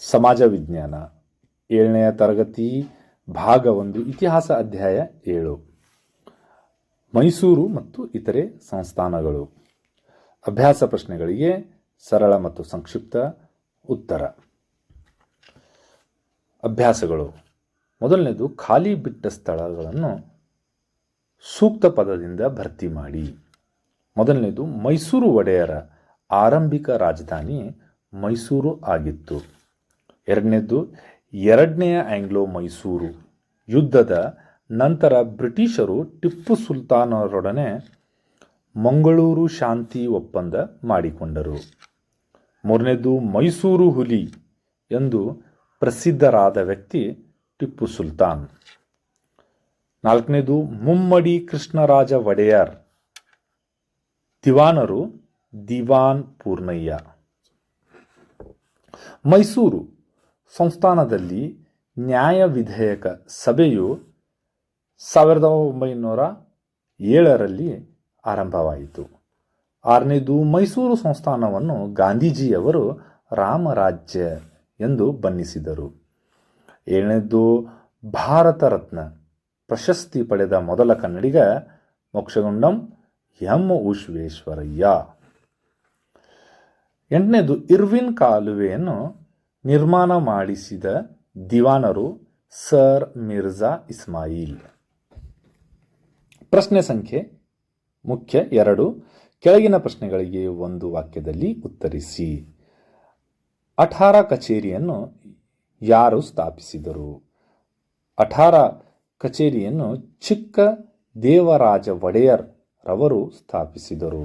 ಸಮಾಜ ವಿಜ್ಞಾನ 7ನೇ ತರಗತಿ ಭಾಗ 1 ಇತಿಹಾಸ ಅಧ್ಯಾಯ 7 ಮೈಸೂರು ಮತ್ತು ಇತರೆ ಸಂಸ್ಥಾನಗಳು. ಅಭ್ಯಾಸ ಪ್ರಶ್ನೆಗಳಿಗೆ ಸರಳ ಮತ್ತು ಸಂಕ್ಷಿಪ್ತ ಉತ್ತರ. ಅಭ್ಯಾಸಗಳು. ಮೊದಲನೇದು, ಖಾಲಿ ಬಿಟ್ಟ ಸ್ಥಳಗಳನ್ನು ಸೂಕ್ತ ಪದದಿಂದ ಭರ್ತಿ ಮಾಡಿ. ಮೊದಲನೇದು, ಮೈಸೂರು ಒಡೆಯರ ಆರಂಭಿಕ ರಾಜಧಾನಿ ಮೈಸೂರು ಆಗಿತ್ತು. ಎರಡನೇದು, ಎರಡನೆಯ ಆಂಗ್ಲೋ ಮೈಸೂರು ಯುದ್ಧದ ನಂತರ ಬ್ರಿಟಿಷರು ಟಿಪ್ಪು ಸುಲ್ತಾನರೊಡನೆ ಮಂಗಳೂರು ಶಾಂತಿ ಒಪ್ಪಂದ ಮಾಡಿಕೊಂಡರು. ಮೂರನೇದು, ಮೈಸೂರು ಹುಲಿ ಎಂದು ಪ್ರಸಿದ್ಧರಾದ ವ್ಯಕ್ತಿ ಟಿಪ್ಪು ಸುಲ್ತಾನ್. ನಾಲ್ಕನೇದು, ಮುಮ್ಮಡಿ ಕೃಷ್ಣರಾಜ ಒಡೆಯರ್ ದಿವಾನರು ದಿವಾನ್ ಪೂರ್ಣಯ್ಯ. ಮೈಸೂರು ಸಂಸ್ಥಾನದಲ್ಲಿ ನ್ಯಾಯ ವಿಧೇಯಕ ಸಭೆಯು 1907ರಲ್ಲಿ ಆರಂಭವಾಯಿತು. ಆರನೇದು, ಮೈಸೂರು ಸಂಸ್ಥಾನವನ್ನು ಗಾಂಧೀಜಿಯವರು ರಾಮರಾಜ್ಯ ಎಂದು ಬಣ್ಣಿಸಿದರು. ಏಳನೇದು, ಭಾರತ ರತ್ನ ಪ್ರಶಸ್ತಿ ಪಡೆದ ಮೊದಲ ಕನ್ನಡಿಗ ಮೋಕ್ಷಗುಂಡಂ ಎಂ ವಿಶ್ವೇಶ್ವರಯ್ಯ. ಎಂಟನೇದು, ಇರ್ವಿನ್ ಕಾಲುವೆಯನ್ನು ನಿರ್ಮಾಣ ಮಾಡಿಸಿದ ದಿವಾನರು ಸರ್ ಮಿರ್ಜಾ ಇಸ್ಮಾಯಿಲ್. ಪ್ರಶ್ನೆ ಸಂಖ್ಯೆ ಮುಖ್ಯ 2. ಕೆಳಗಿನ ಪ್ರಶ್ನೆಗಳಿಗೆ ಒಂದು ವಾಕ್ಯದಲ್ಲಿ ಉತ್ತರಿಸಿ. ಅಠಾರ ಕಚೇರಿಯನ್ನು ಯಾರು ಸ್ಥಾಪಿಸಿದರು? ಅಠಾರ ಕಚೇರಿಯನ್ನು ಚಿಕ್ಕ ದೇವರಾಜ ಒಡೆಯರ್ ರವರು ಸ್ಥಾಪಿಸಿದರು.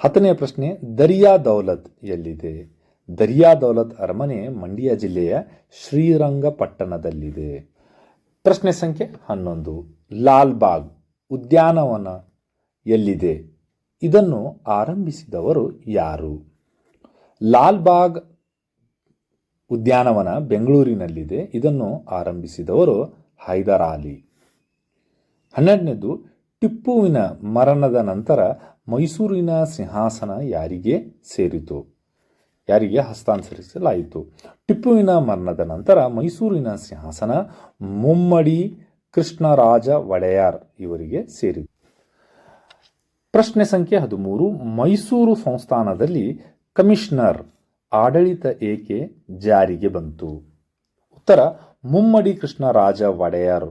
10ನೇ ಪ್ರಶ್ನೆ, ದರಿಯಾ ದೌಲತ್ ಎಲ್ಲಿದೆ? ದರಿಯಾ ದೌಲತ್ ಅರಮನೆ ಮಂಡ್ಯ ಜಿಲ್ಲೆಯ ಶ್ರೀರಂಗಪಟ್ಟಣದಲ್ಲಿದೆ. ಪ್ರಶ್ನೆ ಸಂಖ್ಯೆ 11, ಲಾಲ್ಬಾಗ್ ಉದ್ಯಾನವನ ಎಲ್ಲಿದೆ? ಇದನ್ನು ಆರಂಭಿಸಿದವರು ಯಾರು? ಲಾಲ್ಬಾಗ್ ಉದ್ಯಾನವನ ಬೆಂಗಳೂರಿನಲ್ಲಿದೆ. ಇದನ್ನು ಆರಂಭಿಸಿದವರು ಹೈದರಾಲಿ. 12ನೇದು, ಟಿಪ್ಪುವಿನ ಮರಣದ ನಂತರ ಮೈಸೂರಿನ ಸಿಂಹಾಸನ ಯಾರಿಗೆ ಸೇರಿತು? ಯಾರಿಗೆ ಹಸ್ತಾಂತರಿಸಲಾಯಿತು? ಟಿಪ್ಪುವಿನ ಮರಣದ ನಂತರ ಮೈಸೂರಿನ ಸಿಂಹಾಸನ ಮುಮ್ಮಡಿ ಕೃಷ್ಣರಾಜ ಒಡೆಯರ್ ಇವರಿಗೆ ಸೇರಿತು. ಪ್ರಶ್ನೆ ಸಂಖ್ಯೆ 13, ಮೈಸೂರು ಸಂಸ್ಥಾನದಲ್ಲಿ ಕಮಿಷನರ್ ಆಡಳಿತ ಏಕೆ ಜಾರಿಗೆ ಬಂತು? ಉತ್ತರ, ಮುಮ್ಮಡಿ ಕೃಷ್ಣರಾಜ ಒಡೆಯರ್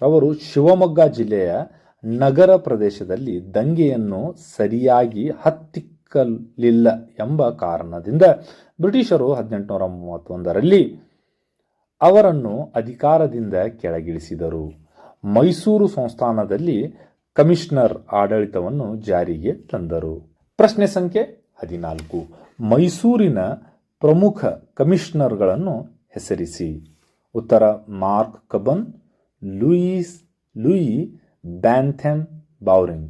ರವರು ಶಿವಮೊಗ್ಗ ಜಿಲ್ಲೆಯ ನಗರ ಪ್ರದೇಶದಲ್ಲಿ ದಂಗೆಯನ್ನು ಸರಿಯಾಗಿ ಹತ್ತಿಕ್ಕಲಿಲ್ಲ ಎಂಬ ಕಾರಣದಿಂದ ಬ್ರಿಟಿಷರು 1831ರಲ್ಲಿ ಅವರನ್ನು ಅಧಿಕಾರದಿಂದ ಕೆಳಗಿಳಿಸಿದರು. ಮೈಸೂರು ಸಂಸ್ಥಾನದಲ್ಲಿ ಕಮಿಷನರ್ ಆಡಳಿತವನ್ನು ಜಾರಿಗೆ ತಂದರು. ಪ್ರಶ್ನೆ ಸಂಖ್ಯೆ 14, ಮೈಸೂರಿನ ಪ್ರಮುಖ ಕಮಿಷನರ್ಗಳನ್ನು ಹೆಸರಿಸಿ. ಉತ್ತರ, ಮಾರ್ಕ್ ಕಬ್ಬನ್, ಲೂಯಿ ಬ್ಯಾಂಥೆಮ್ ಬೌರಿಂಗ್.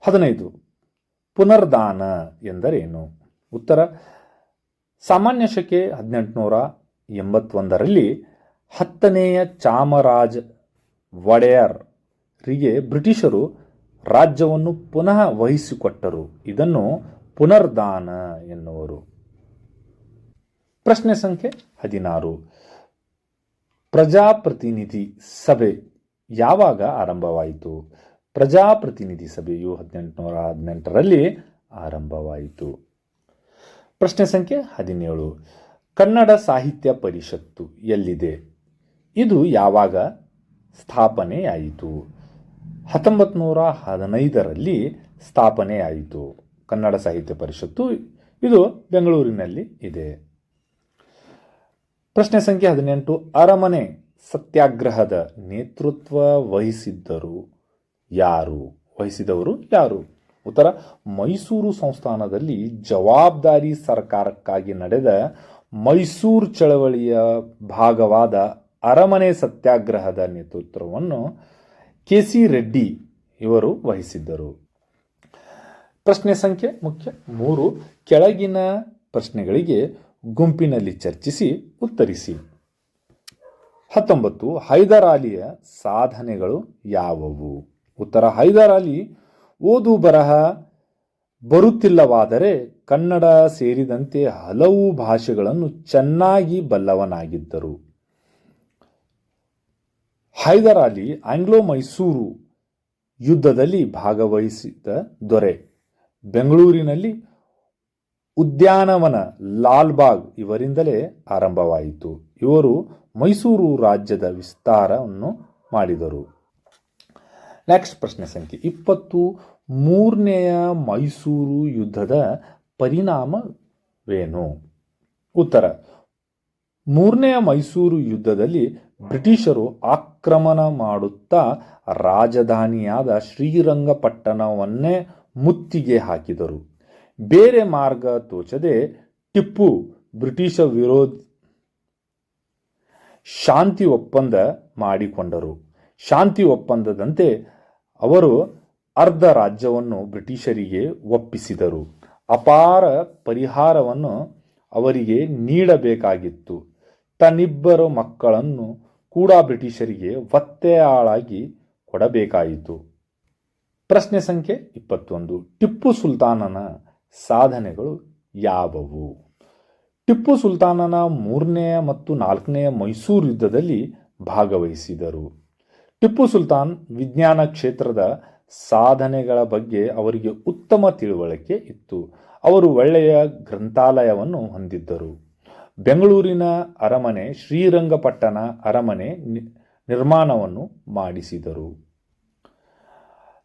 15, ಪುನರ್ದಾನ ಎಂದರೇನು? ಉತ್ತರ, ಸಾಮಾನ್ಯ ಶಕೆ 1881ರಲ್ಲಿ 10ನೇಯ ಚಾಮರಾಜ ಒಡೆಯರ್ರಿಗೆ ಬ್ರಿಟಿಷರು ರಾಜ್ಯವನ್ನು ಪುನಃ ವಹಿಸಿಕೊಟ್ಟರು. ಇದನ್ನು ಪುನರ್ದಾನ ಎನ್ನುವರು. ಪ್ರಶ್ನೆ ಸಂಖ್ಯೆ 16, ಪ್ರಜಾಪ್ರತಿನಿಧಿ ಸಭೆ ಯಾವಾಗ ಆರಂಭವಾಯಿತು? ಪ್ರಜಾಪ್ರತಿನಿಧಿ ಸಭೆಯು 1818ರಲ್ಲಿ ಆರಂಭವಾಯಿತು. ಪ್ರಶ್ನೆ ಸಂಖ್ಯೆ 17, ಕನ್ನಡ ಸಾಹಿತ್ಯ ಪರಿಷತ್ತು ಎಲ್ಲಿದೆ? ಇದು ಯಾವಾಗ ಸ್ಥಾಪನೆಯಾಯಿತು? 1915ರಲ್ಲಿ ಸ್ಥಾಪನೆಯಾಯಿತು. ಕನ್ನಡ ಸಾಹಿತ್ಯ ಪರಿಷತ್ತು ಇದು ಬೆಂಗಳೂರಿನಲ್ಲಿ ಇದೆ. ಪ್ರಶ್ನೆ ಸಂಖ್ಯೆ 18, ಅರಮನೆ ಸತ್ಯಾಗ್ರಹದ ನೇತೃತ್ವ ವಹಿಸಿದವರು ಯಾರು? ಉತ್ತರ, ಮೈಸೂರು ಸಂಸ್ಥಾನದಲ್ಲಿ ಜವಾಬ್ದಾರಿ ಸರ್ಕಾರಕ್ಕಾಗಿ ನಡೆದ ಮೈಸೂರು ಚಳವಳಿಯ ಭಾಗವಾದ ಅರಮನೆ ಸತ್ಯಾಗ್ರಹದ ನೇತೃತ್ವವನ್ನು ಕೆ.ಸಿ. ರೆಡ್ಡಿ ಇವರು ವಹಿಸಿದ್ದರು. ಪ್ರಶ್ನೆ ಸಂಖ್ಯೆ ಮುಖ್ಯ 3, ಕೆಳಗಿನ ಪ್ರಶ್ನೆಗಳಿಗೆ ಗುಂಪಿನಲ್ಲಿ ಚರ್ಚಿಸಿ ಉತ್ತರಿಸಿ. 19, ಹೈದರಾಲಿಯ ಸಾಧನೆಗಳು ಯಾವುವು? ಉತ್ತರ, ಹೈದರಾಲಿ ಓದು ಬರಹ ಬರುತ್ತಿಲ್ಲವಾದರೆ ಕನ್ನಡ ಸೇರಿದಂತೆ ಹಲವು ಭಾಷೆಗಳನ್ನು ಚೆನ್ನಾಗಿ ಬಲ್ಲವನಾಗಿದ್ದರು. ಹೈದರ್ ಅಲಿ ಆಂಗ್ಲೋ ಮೈಸೂರು ಯುದ್ಧದಲ್ಲಿ ಭಾಗವಹಿಸಿದ ದೊರೆ. ಬೆಂಗಳೂರಿನಲ್ಲಿ ಉದ್ಯಾನವನ ಲಾಲ್ಬಾಗ್ ಇವರಿಂದಲೇ ಆರಂಭವಾಯಿತು. ಇವರು ಮೈಸೂರು ರಾಜ್ಯದ ವಿಸ್ತಾರವನ್ನು ಮಾಡಿದರು. ನೆಕ್ಸ್ಟ್ ಪ್ರಶ್ನೆ ಸಂಖ್ಯೆ 20. ಮೂರನೆಯ ಮೈಸೂರು ಯುದ್ಧದ ಪರಿಣಾಮವೇನು? ಉತ್ತರ: ಮೂರನೆಯ ಮೈಸೂರು ಯುದ್ಧದಲ್ಲಿ ಬ್ರಿಟಿಷರು ಆಕ್ರಮಣ ಮಾಡುತ್ತಾ ರಾಜಧಾನಿಯಾದ ಶ್ರೀರಂಗಪಟ್ಟಣವನ್ನೇ ಮುತ್ತಿಗೆ ಹಾಕಿದರು. ಬೇರೆ ಮಾರ್ಗ ತೋಚದೆ ಟಿಪ್ಪು ಬ್ರಿಟಿಷ ವಿರೋಧಿ ಶಾಂತಿ ಒಪ್ಪಂದ ಮಾಡಿಕೊಂಡರು. ಶಾಂತಿ ಒಪ್ಪಂದದಂತೆ ಅವರು ಅರ್ಧ ರಾಜ್ಯವನ್ನು ಬ್ರಿಟಿಷರಿಗೆ ಒಪ್ಪಿಸಿದರು. ಅಪಾರ ಪರಿಹಾರವನ್ನು ಅವರಿಗೆ ನೀಡಬೇಕಾಗಿತ್ತು. ತನ್ನಿಬ್ಬರು ಮಕ್ಕಳನ್ನು ಕೂಡ ಬ್ರಿಟಿಷರಿಗೆ ಒತ್ತೆಯಾಳಾಗಿ ಕೊಡಬೇಕಾಯಿತು. ಪ್ರಶ್ನೆ ಸಂಖ್ಯೆ 21. ಟಿಪ್ಪು ಸುಲ್ತಾನನ ಸಾಧನೆಗಳು ಯಾವುವು? ಟಿಪ್ಪು ಸುಲ್ತಾನನ 3ನೇ ಮತ್ತು 4ನೇ ಮೈಸೂರು ಯುದ್ಧದಲ್ಲಿ ಭಾಗವಹಿಸಿದರು. ಟಿಪ್ಪು ಸುಲ್ತಾನ್ ವಿಜ್ಞಾನ ಕ್ಷೇತ್ರದ ಸಾಧನೆಗಳ ಬಗ್ಗೆ ಅವರಿಗೆ ಉತ್ತಮ ತಿಳುವಳಿಕೆ ಇತ್ತು. ಅವರು ಒಳ್ಳೆಯ ಗ್ರಂಥಾಲಯವನ್ನು ಹೊಂದಿದ್ದರು. ಬೆಂಗಳೂರಿನ ಅರಮನೆ, ಶ್ರೀರಂಗಪಟ್ಟಣ ಅರಮನೆ ನಿರ್ಮಾಣವನ್ನು ಮಾಡಿಸಿದರು.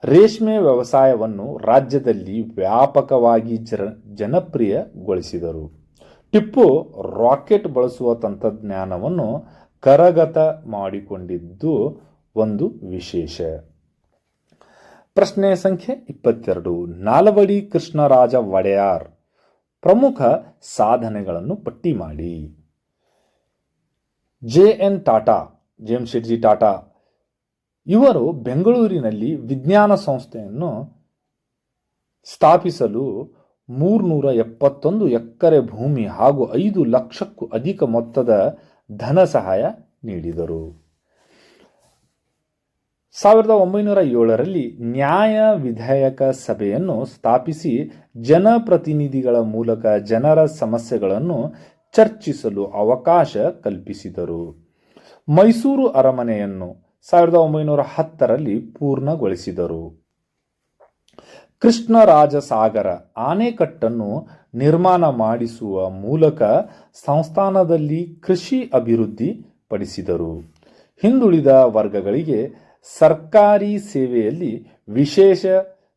ರೇಷ್ಮೆ ವ್ಯವಸಾಯವನ್ನು ರಾಜ್ಯದಲ್ಲಿ ವ್ಯಾಪಕವಾಗಿ ಜನಪ್ರಿಯಗೊಳಿಸಿದರು. ಟಿಪ್ಪು ರಾಕೆಟ್ ಬಳಸುವ ತಂತ್ರಜ್ಞಾನವನ್ನು ಕರಗತ ಮಾಡಿಕೊಂಡಿದ್ದು ಒಂದು ವಿಶೇಷ. ಪ್ರಶ್ನೆ ಸಂಖ್ಯೆ 22. ನಾಲ್ವಡಿ ಕೃಷ್ಣರಾಜ ಒಡೆಯರ್ ಪ್ರಮುಖ ಸಾಧನೆಗಳನ್ನು ಪಟ್ಟಿ ಮಾಡಿ. ಜೆಎಂಶೆಟ್ಜಿ ಟಾಟಾ ಇವರು ಬೆಂಗಳೂರಿನಲ್ಲಿ ವಿಜ್ಞಾನ ಸಂಸ್ಥೆಯನ್ನು ಸ್ಥಾಪಿಸಲು 371 ಎಕರೆ ಭೂಮಿ ಹಾಗೂ 5 ಲಕ್ಷಕ್ಕೂ ಅಧಿಕ ಮೊತ್ತದ ಧನ ಸಹಾಯ ನೀಡಿದರು. 1907ರಲ್ಲಿ ನ್ಯಾಯ ವಿಧೇಯಕ ಸಭೆಯನ್ನು ಸ್ಥಾಪಿಸಿ ಜನಪ್ರತಿನಿಧಿಗಳ ಮೂಲಕ ಜನರ ಸಮಸ್ಯೆಗಳನ್ನು ಚರ್ಚಿಸಲು ಅವಕಾಶ ಕಲ್ಪಿಸಿದರು. ಮೈಸೂರು ಅರಮನೆಯನ್ನು 1910ರಲ್ಲಿ ಪೂರ್ಣಗೊಳಿಸಿದರು. ಕೃಷ್ಣರಾಜಸಾಗರ ಆಣೆಕಟ್ಟನ್ನು ನಿರ್ಮಾಣ ಮಾಡಿಸುವ ಮೂಲಕ ಸಂಸ್ಥಾನದಲ್ಲಿ ಕೃಷಿ ಅಭಿವೃದ್ಧಿ ಪಡಿಸಿದರು. ಹಿಂದುಳಿದ ವರ್ಗಗಳಿಗೆ ಸರ್ಕಾರಿ ಸೇವೆಯಲ್ಲಿ ವಿಶೇಷ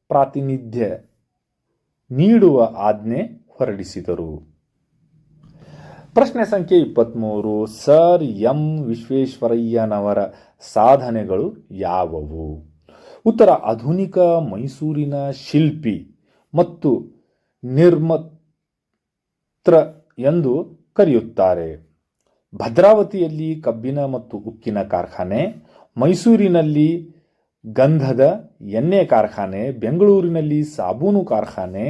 ಪ್ರಾತಿನಿಧ್ಯ ನೀಡುವ ಆಜ್ಞೆ ಹೊರಡಿಸಿದರು. ಪ್ರಶ್ನೆ ಸಂಖ್ಯೆ 23. ಸರ್ ಎಂ ವಿಶ್ವೇಶ್ವರಯ್ಯನವರ ಸಾಧನೆಗಳು ಯಾವುವು? ಉತ್ತರ: ಆಧುನಿಕ ಮೈಸೂರಿನ ಶಿಲ್ಪಿ ಮತ್ತು ನಿರ್ಮಾತೃ ಎಂದು ಕರೆಯುತ್ತಾರೆ. ಭದ್ರಾವತಿಯಲ್ಲಿ ಕಬ್ಬಿಣ ಮತ್ತು ಉಕ್ಕಿನ ಕಾರ್ಖಾನೆ, ಮೈಸೂರಿನಲ್ಲಿ ಗಂಧದ ಎಣ್ಣೆ ಕಾರ್ಖಾನೆ, ಬೆಂಗಳೂರಿನಲ್ಲಿ ಸಾಬೂನು ಕಾರ್ಖಾನೆ,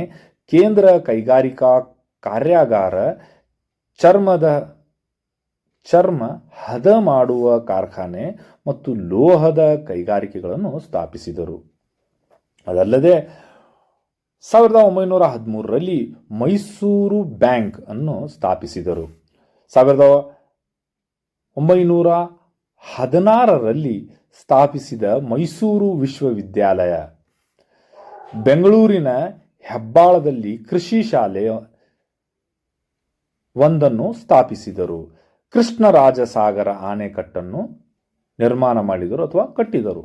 ಕೇಂದ್ರ ಕೈಗಾರಿಕಾ ಕಾರ್ಯಾಗಾರ, ಚರ್ಮ ಹದ ಮಾಡುವ ಕಾರ್ಖಾನೆ ಮತ್ತು ಲೋಹದ ಕೈಗಾರಿಕೆಗಳನ್ನು ಸ್ಥಾಪಿಸಿದರು. ಅದಲ್ಲದೆ 1913ರಲ್ಲಿ ಮೈಸೂರು ಬ್ಯಾಂಕ್ ಅನ್ನು ಸ್ಥಾಪಿಸಿದರು. 1916ರಲ್ಲಿ ಸ್ಥಾಪಿಸಿದ ಮೈಸೂರು ವಿಶ್ವವಿದ್ಯಾಲಯ, ಬೆಂಗಳೂರಿನ ಹೆಬ್ಬಾಳದಲ್ಲಿ ಕೃಷಿ ಶಾಲೆ ಒಂದನ್ನು ಸ್ಥಾಪಿಸಿದರು. ಕೃಷ್ಣರಾಜಸಾಗರ ಆಣೆಕಟ್ಟನ್ನು ನಿರ್ಮಾಣ ಮಾಡಿದರು ಅಥವಾ ಕಟ್ಟಿದರು.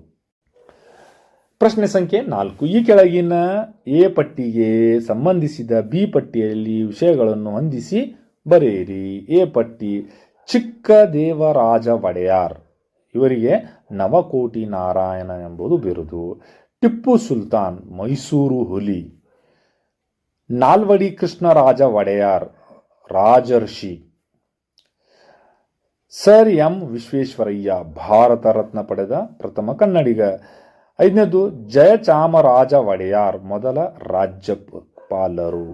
ಪ್ರಶ್ನೆ ಸಂಖ್ಯೆ 4. ಈ ಕೆಳಗಿನ ಎ ಪಟ್ಟಿಗೆ ಸಂಬಂಧಿಸಿದ ಬಿ ಪಟ್ಟಿಯಲ್ಲಿ ವಿಷಯಗಳನ್ನು ಹೊಂದಿಸಿ ಬರೆಯಿರಿ. ಎ ಪಟ್ಟಿ: ಚಿಕ್ಕದೇವರಾಜ ಒಡೆಯರ್, ಇವರಿಗೆ ನವಕೋಟಿ ನಾರಾಯಣ ಎಂಬುದು ಬಿರುದು. ಟಿಪ್ಪು ಸುಲ್ತಾನ್, ಮೈಸೂರು ಹುಲಿ. ನಾಲ್ವಡಿ ಕೃಷ್ಣರಾಜ ಒಡೆಯರ್, ರಾಜರ್ಷಿ. ಸರ್ ಎಂ ವಿಶ್ವೇಶ್ವರಯ್ಯ, ಭಾರತ ರತ್ನ ಪಡೆದ ಪ್ರಥಮ ಕನ್ನಡಿಗ. 5ನೇದು ಜಯಚಾಮರಾಜ ಒಡೆಯರ್, ಮೊದಲ ರಾಜ್ಯಪಾಲರು.